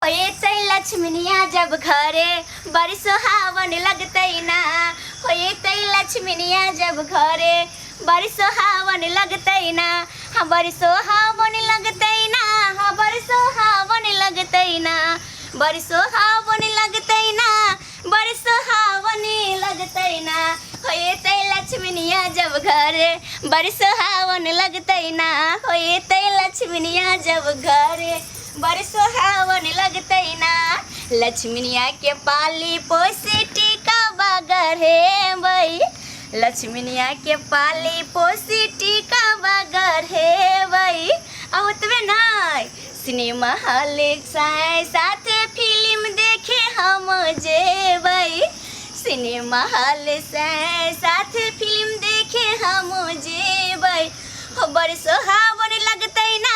होते लक्ष्मीनिया जब घरे बड़ी सुहावन लगते ना। होते लक्ष्मीनिया जब घरे बड़ी सुहावन लगते ना। हाँ बड़ी सुहावन लगते ना। हाँ बड़ी सुहावन लगते ना। बड़ी सुहावन लगते ना। बड़ी सुहावन लगते ना। होते लक्ष्मीनिया जब घरे बड़ी सुहावन लगते ना। होते लक्ष्मीनिया जब घरे बड़ी सुहावन लगते ना। लक्ष्मीनिया के पाली पोसी टीका बगर है भाई। लक्ष्मीनिया के पाली पोसी टीका बगर है भाई। आवतवे नाय सिनेमा हॉल साथ फिल्म देखे हम जे भाई। सिनेमा हॉल साथ फिल्म देखे हम जे भाई। हो बड़ी सुहावन लगते ना।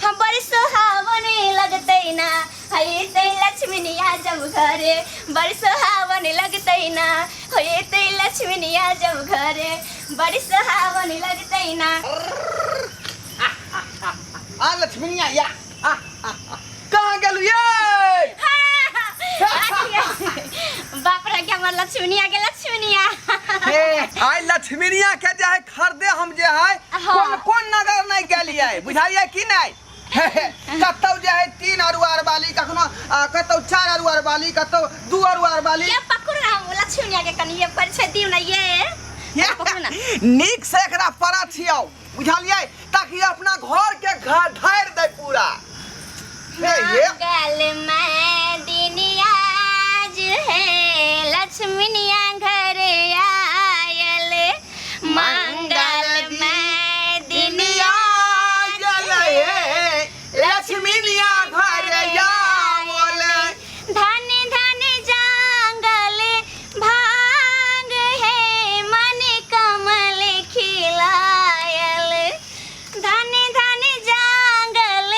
हम बड़ी सुहावन लगते ना। होते लक्ष्मीनिया जब घरे बड़ी सुहावन लगते ना। होते लक्ष्मीनिया जब घरे बड़ी सुहावन लगते ना। आ लक्ष्मीनिया या कहाँ गेलू ये? बाप रे क्या मन लक्ष्मीनिया के लक्ष्मीनिया। आई लक्ष्मीनिया के जे है खरीदे हम जे है कौन कौन नगर नहीं गेलिए बुझाइए कि नहीं। कतौ जे है 3 अरुआर वाली कखनो कतौ 4 अरुआर वाली कतौ 2 अरुआर वाली। ये पकड़ ना लक्ष्मीनिया के कनी ये परिचय दियो ना ये पकड़ ना। नीक से एकरा परा छियौ बुझलिए ताकि अपना घर के घर ढार दे पूरा। मंगल में दिनिया आज है लक्ष्मीनिया घर आयल। मंगल में दिनिया लक्ष्मीनिया घर आवल। धन धन जंगल भांग है मन कमल खिलायल। धन धन जंगल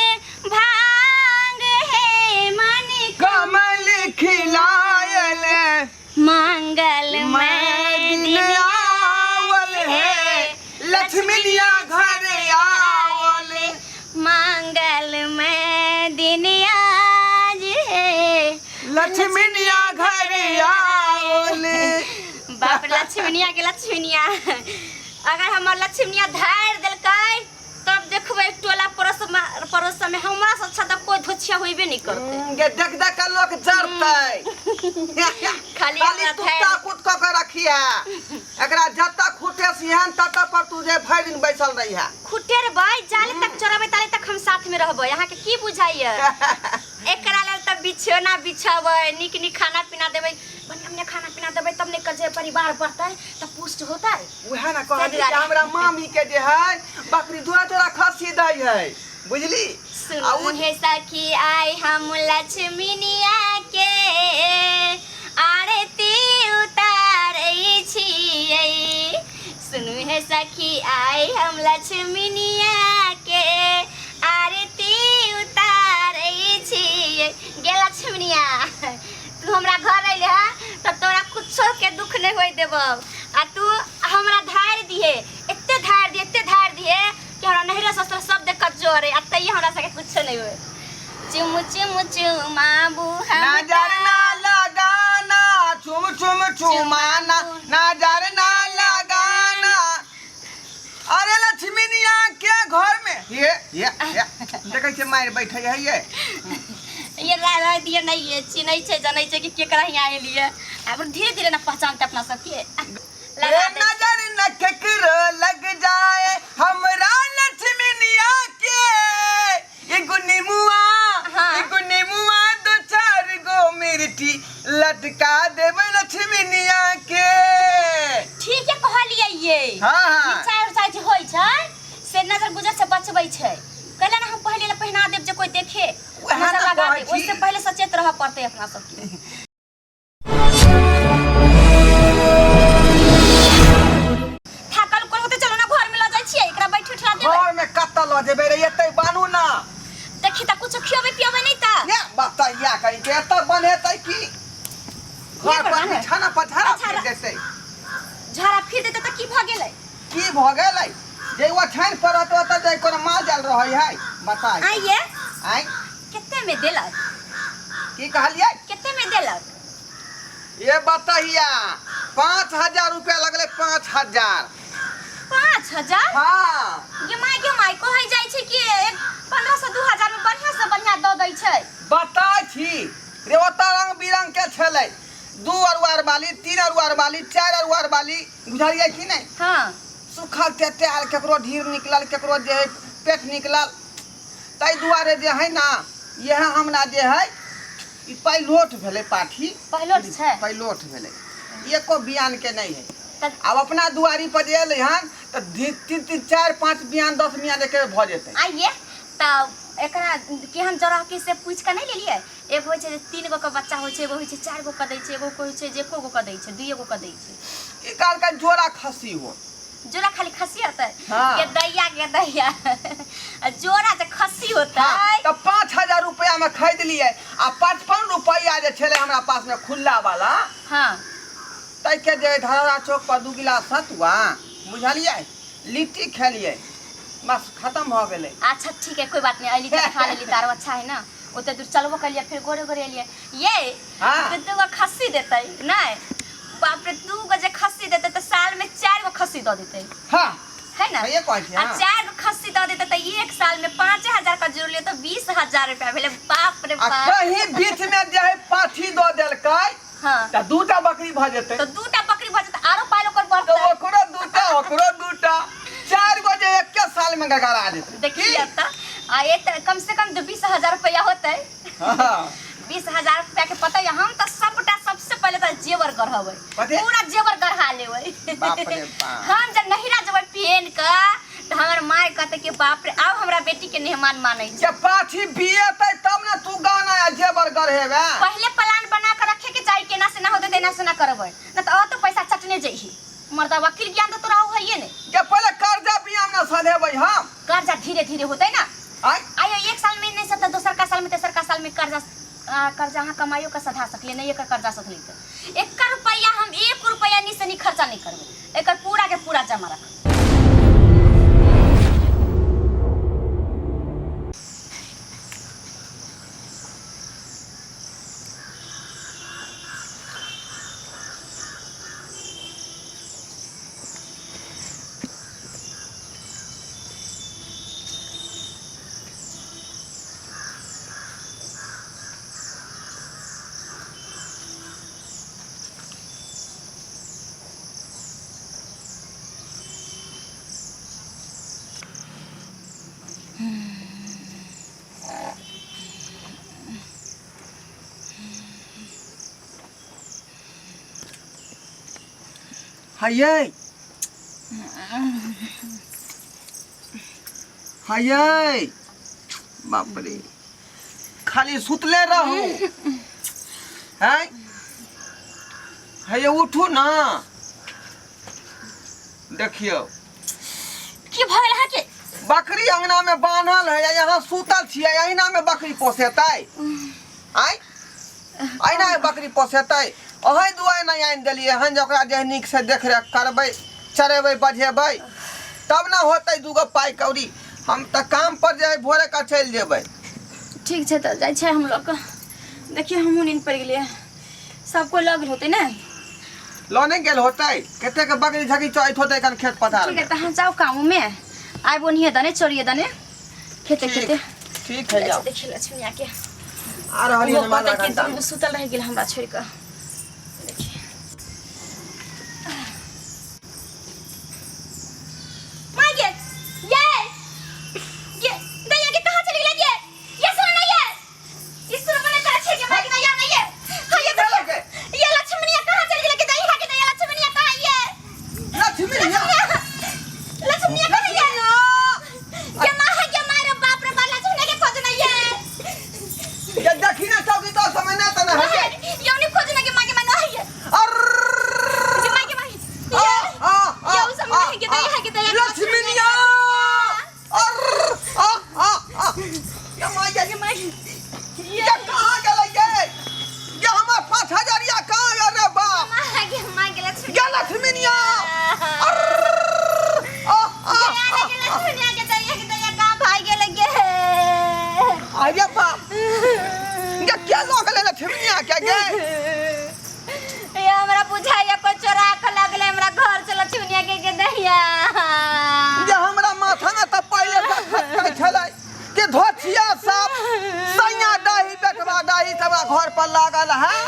भांग है मन कमल खिलायल। मंगल में दिनिया आवल है लक्ष्मीनिया घर आवल। मंगल में दिन आज है लक्ष्मीनिया घर आवल। बाप लक्ष्मीनिया के लक्ष्मीनिया अगर हमार लक्ष्मीनिया धार दिलकै तब देखबै टोला पड़ोस में हमरा से अच्छा तो कोई धोछिया होइबे नहीं करते। देख देख के लोग जरतै खाली कुत्ता कुत क के रखिया। एकरा जत्ता खुटे सिहन तत्ता पर तू जे भर दिन बैसल रही है। खुटे रे भाई जाले तक चोराबे ताले तक हम साथ में रहबै। यहाँ के की बुझाइए एकरा लेल त बिछौना बिछाबै निक निक खाना पीना देबै बढ़िया खाना पीना देबै तब ने कजे परिवार बढ़तै त पुष्ट होतै। वह ना कहली कि हमरा मामी के जे है बकरी दूरा दूरा खसी दै है बुझली। सुनु हे सखी आई हम लक्ष्मीनिया के आरती उतारै छियै। सुनु हे सखी आई हम लक्ष्मीनिया के आरती उतारै छियै। गे लक्ष्मीनिया तू हमरा घर अइले है त तोरा कुछो के दुख नहीं होय देबौ। आ तू हमरा धार दिहे एते धार दिहे कि हमरा नहिरा ससुर सब देख के जोरे आ तई हमरा सके कुछ नहीं होय। चुम चुम चुमाबू नजर ना लगाना चुम चुम चुमाना नजर ना लगाना। अरे लक्ष्मीनिया के घर में ये देखे छे मार बैठे है ये रह दिए नहीं है चिन्है छै जनै छै कि केकरा हिया आइलिए। अब धीरे धीरे ना पहचानते अपना सबके। नजर न केकरो लग जाए हमरा लक्ष्मीनिया के। एगो नेमुआ 2-4 गो मिर्ची लटका देबै लक्ष्मीनिया के। ठीक है कहलिए ये। हां चार साइज होय छै से नजर गुजर से बचबै छै। कहले ना हम पहले पहना देब जे कोई देखे नजर लगा दे उससे पहले सचेत रह पड़ते अपना सबके। थाकल कोन होते चलो ना घर में ल जाय छियै एकरा बैठ उठा देबै। घर में कत्ता ल जेबै रे एतै बानू ना देखि त कुछ खियाबे पियाबे नहीं त ने बताइया कहि के एतै बनेतै की घर पर बिछाना पर झाड़ा फिर देतै। झाड़ा फिर देतै त की भ गेलै की भ गेलै जे वो छान परत त जे कोनो माल जाल रहै है बताइ। आइए आई कितने में देला की कहलिए कितने में देलक? ये बताइया 5000 रुपया लगले 5000। 5000? हाँ ये माय को है जाय छै कि 1500 2000 में बढ़िया से बढ़िया द दै छै। बताय छी रे ओता रंग बिरंग के छले 2 अरुआर वाली 3 अरुआर वाली 4 अरुआर वाली बुझाइए कि नहीं। हाँ सुखल तेल केकरो ढीर निकलल केकरो जे है पेट निकलल ताई दुआरे जे है ना यह हमरा जे है ई पैलोट भेले पाठी पहिलोट छै पैलोट भेले एको बियान के नहीं है। तब अब अपना दुआरी पर जे एले हन त 3 4 5 बियान 10 बियान एके भ जेते। आइए तब एकरा केहन जरहकी से पूछ के नहीं लेलिए। एगो होय छै 3 गो के बच्चा होय छै, एगो होय छै 4 गो के दै छै, एगो होय छै जे एको गो के दै छै, 2 गो के दै छै। ई काल का जोड़ा खसी हो जोड़ा खाली खसी होता है हाँ। के दैया जोड़ा जे खसी होता है तो 5000 रुपया में खरीद लिए आ 55 रुपया जे छले हमरा पास में खुला वाला हाँ तै के जे धरा चौक पर 2 गिलास सतुआ बुझलिए लिट्टी खेलिए बस खत्म हो गेले। अच्छा ठीक है कोई बात नहीं, अली खा लेली तारो अच्छा है ना। ओते दूर चलबो कर लिया फिर गोरे गोरे एलिए ये हाँ। तो 2 गो खस्सी देते नहीं बाप रे 2 गो जे खस्सी देते तो साल में 4 गो खस्सी दे देते हां है ना। ये कह छी आ 4 गो खस्सी दे देते तो एक साल में 5000 का जोड़ लिए तो 20000 रुपया भेले। बाप रे आ बाप कहीं बीच में जे है पाठी दो देलकै हाँ त 2टा बकरी भ जेते तो 2टा बकरी भर जेते आरो पाइल ओकर तो बढ़ते ओकरो 2टा 4 गो जे एक के साल में गगरा जेते। देखिए त आ ये तो कम से कम 20000 रुपया होते। हां 20000 रुपया के पता है हम तो सबटा सबसे पहले तो जेवर गढ़ावे कथी? पूरा जेवर गढ़ा लेवे। बाप रे बाप। हम जब नहिरा जब पहन के तो हमर माय कहते कि बाप रे अब हमरा बेटी के मेहमान मानै छै। जब पाठी बिएतै तब ना तू गाना या जेवर गढ़ेबे। पहले प्लान बना के रखे के चाहिए केना से ना होते देना से ना करबै ना तो तो पैसा चटने जइही मर्दा वकील ज्ञान तो तोरा है ये ने के पहले कर्जा बियाम ना सधेबै हम कर्जा धीरे धीरे होते ना आय आयो एक साल में नहीं सकता दोसर का साल में तेसर का साल में कर्जा अहाँ कमाइयो का सधा सकलिए नहीं एक कर्जा सकली तो 1 रुपया हम 1 रुपया नहीं से नहीं खर्चा नहीं करबे एक पूरा के पूरा जमा रख। हाये हाये बाप रे खाली सुतले रहू हैं हाये उठू ना देखियो की भइल है के बकरी अंगना में बांधल है यहाँ सुतल छियै अहिना में बकरी पोसेतै आय अहिना में बकरी पोसेतै ओहे दुआरे नहीं आइन देलिए हन जकरा जे नीक से देख रेख करबै चरेबै बझेबै तब ना होतै 2 गो पाई कौड़ी। हम त काम पर जे भोरे का चल जेबै। ठीक है तो जाय छै हम लोग देखिए हमहू नींद पड़ गेलिए सबको लग होते ना लोने गेल होतै कते के बकरी झकी चोइत होतै कन खेत पथार। ठीक है तो हम जाओ काम में आइ बोनिए दने चोरिए दने खेते खेते ठीक है जाओ देखिए लक्ष्मी आके आ रहल है माला के घंटा तुम सुतल रह गेल हमरा छोड़ के देखिए माय ये दैया के कहां चली गेल ये सुन ना ये इस सुन मने का छे के माय के दैया नहीं है हां ये लक्ष्मीनिया कहां चली गेल के दैया के दैया लक्ष्मीनिया कहां ये लक्ष्मीनिया कहां है ये मां है के मारे बाप रे बाप लक्ष्मीनिया के खोज नहीं है ये देखी ना चौकी तो समय ना तना है ये नहीं खोज नहीं लक्ष्मीनिया के गे ये हमरा बुझाइया को चोरा के लगले हमरा घर से लक्ष्मीनिया के दैया जे हमरा माथा में तो पहले से खटकै छलै कि धोछिया सब सैया दही बेटवा दही सब घर पर लागल है।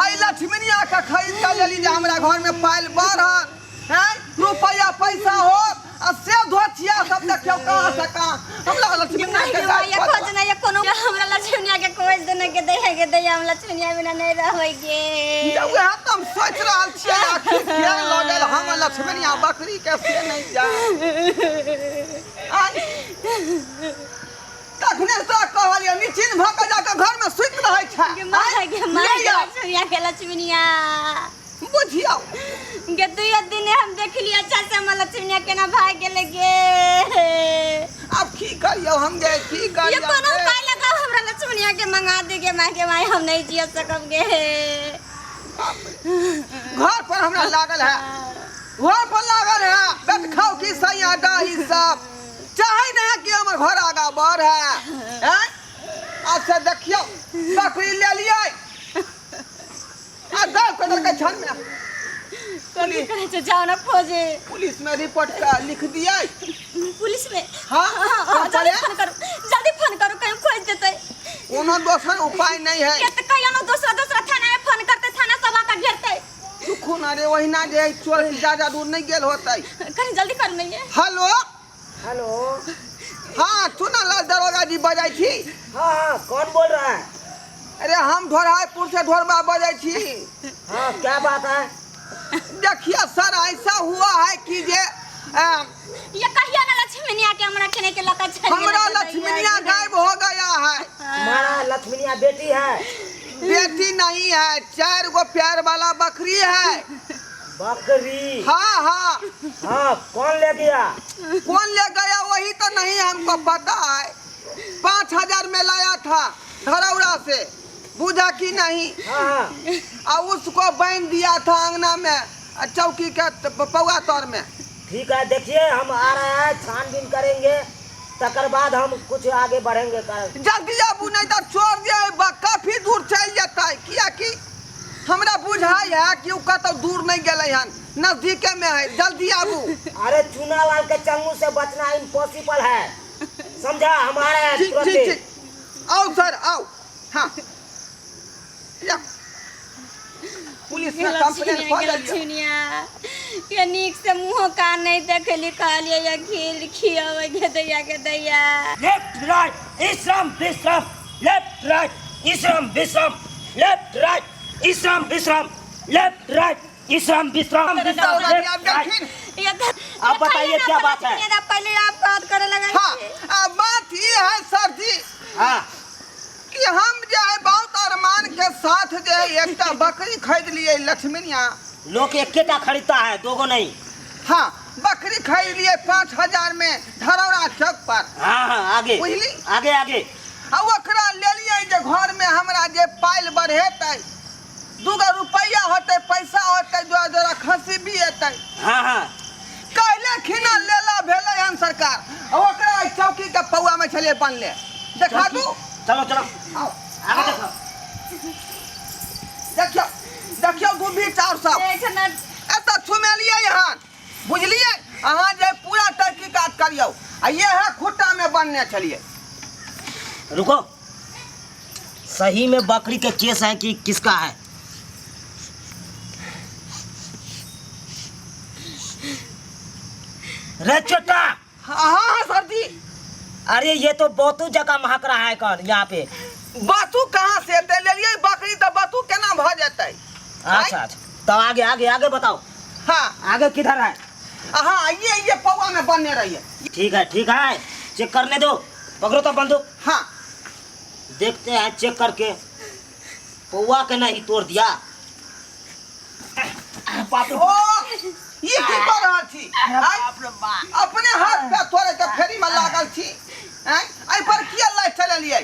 आई लक्ष्मीनिया के खरीद के लेली जे हमरा घर में पाइल बढ़ल है रुपया पैसा हो आ से धोछिया सब देखियो कहां से कहां हमरा लक्ष्मीनिया के ये खोज ना ये कोनो हमरा लक्ष्मीनिया के खोज देने के दैया हम लक्ष्मीनिया बिना नहीं रहबै गे। जब वह हम सोच रहल छियै आखिर क्या लगल हम लक्ष्मीनिया बकरी के से नहीं जा तखने से कहलिए निचिन भऽ के जाके घर में सुत रहै छै लक्ष्मीनिया के लक्ष्मीनिया बुझियो गे दुइया दिन हम देखलिए अच्छा से हम लक्ष्मीनिया केना भाग गेले गे। अब की करियो हम गे की करियो ये कोनो उपाय लगाओ हमरा लक्ष्मीनिया के मंगा दे गे माय हम नहीं जिय सकब गे। घर पर हमरा लागल है बेट खाओ की सैया दही सब चाहे ना कि हमर घर आगा बढ़ है हैं अब से देखियो बकरी ले लियै आ दाल कदर के छन में कोनी करे छै जाओ ना खोजे पुलिस में रिपोर्ट का लिख दियै पुलिस में हां जल्दी फोन करो कहीं खोज देतै कोनो दोसर उपाय नहीं है के त कहियो ना दूसरा थाना में फोन करते थाना सब आके घेरतै सुखो ना रे वही ना जे चोर ज्यादा दूर नहीं गेल होतै कहीं जल्दी कर नहीं हेलो हेलो हाँ सुनल दरोगा जी बजाई थी हाँ कौन बोल रहा है? अरे हम ढोराईपुर से ढोरबा बजाई थी। हाँ क्या बात है? देखिए सर ऐसा हुआ है कि जे ये कहियो ना लक्ष्मीनिया के हमरा केने के लका चल हमरा लक्ष्मीनिया गायब हो गया है। तुम्हारा लक्ष्मीनिया बेटी है? बेटी नहीं है 4 गो प्यार वाला बकरी है। बकरी? हाँ हाँ हाँ कौन ले गया? कौन ले गया वही तो नहीं हमको पता है। 5000 में लाया था धरौरा से बुझा कि नहीं। हाँ और उसको बांध दिया था अंगना में चौकी के पौआ तौर में। ठीक है देखिए हम आ रहे हैं छानबीन करेंगे तकर बाद हम कुछ आगे बढ़ेंगे। जल्दी आबू नहीं तो चोर जे काफी दूर चल जाता है किया कि हमरा बुझाई है कि उ कतो दूर नहीं गए हन नजदीके में है जल्दी आबू। अरे चूना लाल के चंगू से बचना इम्पॉसिबल है समझा हमारे। ठीक ठीक ठीक आओ सर आओ। हाँ पुलिस में कंप्लेंट कर दिया। लक्ष्मीनिया ये नीक से मुंह का नहीं देखली कहलिए ये खीर खियावे के दैया लेफ्ट राइट इस्लाम विश्राम लेफ्ट राइट इस्लाम विश्राम लेफ्ट राइट इस्लाम विश्राम लेफ्ट राइट इस्लाम विश्राम आप बताइए क्या बात है? पहले आप बात करे लगा। हाँ बात ये है सर जी हाँ कि हम जो है बहुत अरमान के साथ जो है एक बकरी खरीद लिए लक्ष्मीनिया। लोग एक खरीदता है दो गो नहीं। हाँ बकरी खरीद लिए 5000 में धरौरा चौक पर। हाँ हाँ आगे बुझली आगे आगे ओकरा ले लिए जे घर में हमरा जे पाइल बढ़ेतै 2 रुपया होते पैसा होते जरा खसी भी हेतै। हाँ हाँ कहले खिना लेला भेलै हन सरकार ओकरा चौकी के पौआ में छले बनले देखा दू। चलो चलो आओ आगे देखो देखियो देखियो गुब्बी चार सब एत छुमेलिए यहाँ बुझलिए अहाँ जे पूरा तहकीकात करियो आ ये है खुट्टा में बनने चलिए। रुको सही में बकरी के केस है कि किसका है? रे छोटा। हाँ सर जी। अरे ये तो बहुतू जगह महक रहा है कौन यहाँ पे? बातू कहाँ से दे ले लिए बकरी तो बातू केना भ जाते? अच्छा अच्छा तो आगे आगे आगे बताओ। हाँ आगे किधर है? हाँ ये पौवा में बनने रही है। ठीक है चेक करने दो। पकड़ो तो बंदूक। हाँ देखते हैं चेक करके। पौवा के नहीं तोड़ दिया। ओ ये की कर रहा थी? अपने हाथ पे तोड़े के फेरी में लागल थी। आई पर किया लाई चले लिए?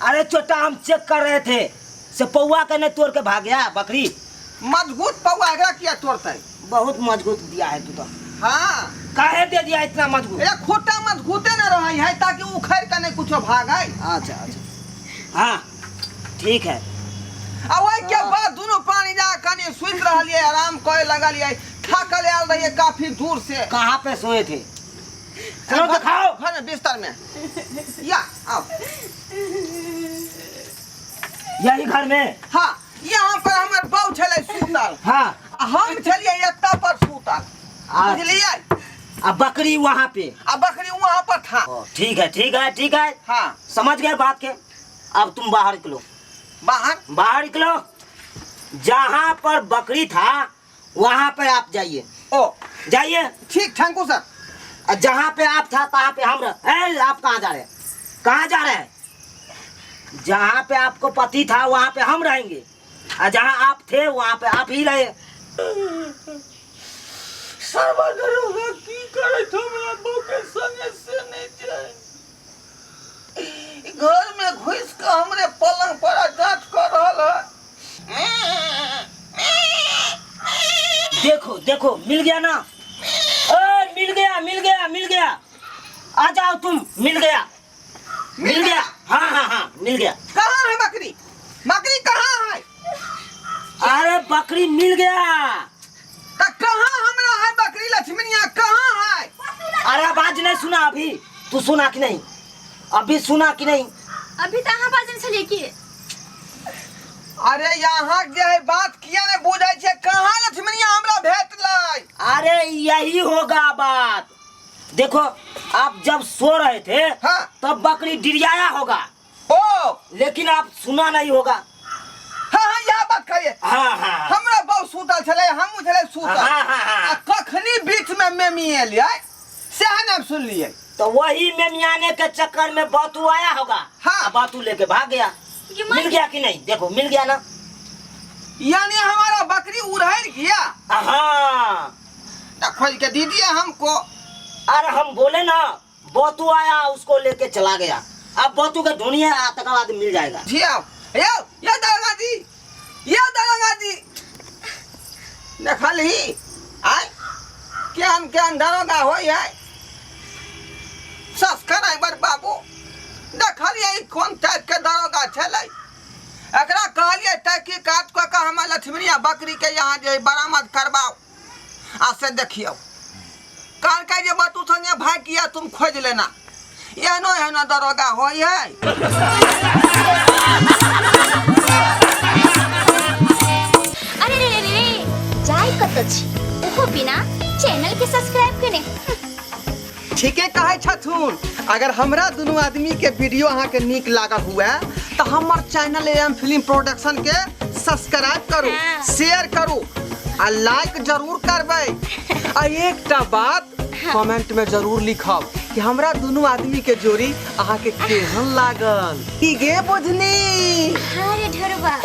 अरे छोटा हम चेक कर रहे थे से पौवा के नहीं तोड़ के भाग गया बकरी। मजबूत पौवा एकरा किया तोड़ते? बहुत मजबूत दिया है तू तो। हाँ काहे दे दिया इतना मजबूत? ये खोटा मजबूते न रही है ताकि उखड़ के नहीं कुछ भागे। अच्छा अच्छा हाँ ठीक है। आ वही के बाद दोनों पानी जा कनी सुत रहलिए, आराम करे लगलिए, थकल आयल रहिए काफी दूर से। कहाँ पे सोए थे? चलो तो खाओ। घर में बिस्तर में। या आओ। यही घर में? हाँ, यहाँ पर हमारे बहू छले सुतल। हाँ। हम छलिए एत्ता पर सुतल, बुझलिए? अब बकरी वहाँ पे? अब बकरी वहाँ पर था। ठीक है ठीक है ठीक है। हाँ, समझ गए बात के। अब तुम बाहर निकलो। बाहर? बाहर निकलो। जहाँ पर बकरी था वहाँ पे आप जाइए। ओ, जाइए। ठीक, थैंक यू सर। जहाँ पे आप था तहाँ पे हम रहे। आप कहाँ जा रहे हैं? कहाँ जा रहे हैं? जहाँ पे आपको पति था वहाँ पे हम रहेंगे, और जहाँ आप थे वहाँ पे आप ही रहे। सर्वदरोगा की करे तो हमरा बहू के संगे से नहीं जाए। घर में घुस के हमरे पलंग पर जांच कर रहल है। देखो देखो, मिल गया ना? ओए, मिल गया मिल गया मिल गया। आ जाओ तुम। मिल गया मिल गया। हाँ हाँ हाँ, मिल गया। कहाँ है बकरी? बकरी कहाँ है? अरे बकरी मिल गया। तो कहाँ हमरा है बकरी? लक्ष्मणिया कहाँ है? अरे आवाज नहीं सुना अभी? तू सुना कि नहीं? अभी सुना कि नहीं? अभी तो अहाँ बाजन छलिए कि अरे यहाँ जे है बात किया ने बुझाई छे, कहाँ लक्ष्मणिया हमरा भेटलै? अरे यही होगा बात। देखो, आप जब सो रहे थे हाँ। तब बकरी डिरियाया होगा, ओ, लेकिन आप सुना नहीं होगा। हाँ हाँ, यह बात करिए। हाँ हाँ हमरा बहू सुतल छले, हमहू छले सुतल। हाँ हाँ हाँ। आ कखनी बीच में मेमी एलिए, सेहा नाम सुन लिए। तो वही मेमियाने के चक्कर में बातू आया होगा। हाँ। बातू लेके भाग गया। मिल गया कि नहीं? देखो मिल गया ना। यानी हमारा बकरी उड़ैर गया। हाँ। तो खोज के दीजिए हमको। अरे हम बोले ना, बातू आया उसको लेके चला गया। अब बातू के ढूंढिए, तक बाद मिल जाएगा। जी आओ, ये दरोगा जी, ये दरोगा जी। देखल ही आय केहन दरोगा हो है। सब्सक्राइबर बाबू, देखलिए कौन टाइप के दरोगा छलै। एकरा कहलिए तहकीकात कऽ के हमरा लक्ष्मणिया बकरी के यहाँ जे बरामद करवाओ, आ से देखियो। कहल के जे बतू संगे भाग किया तुम खोज लेना। एहनो एहनो दरोगा हो है। अरे रे रे रे, जाय कत छी? ओहो बिना चैनल के सब्सक्राइब कने। ठीके कहे छथुन। अगर हमरा दोनों आदमी के वीडियो अहाँ के नीक लागल हुए तो हमर चैनल एम फिल्म प्रोडक्शन के सब्सक्राइब करू, शेयर करू, आ लाइक जरूर करबै। आ एकटा बात कमेंट में जरूर लिखब कि हमरा दोनों आदमी के जोड़ी अहाँ के केहन लागल। की गे बुझनी? अरे ढरबा।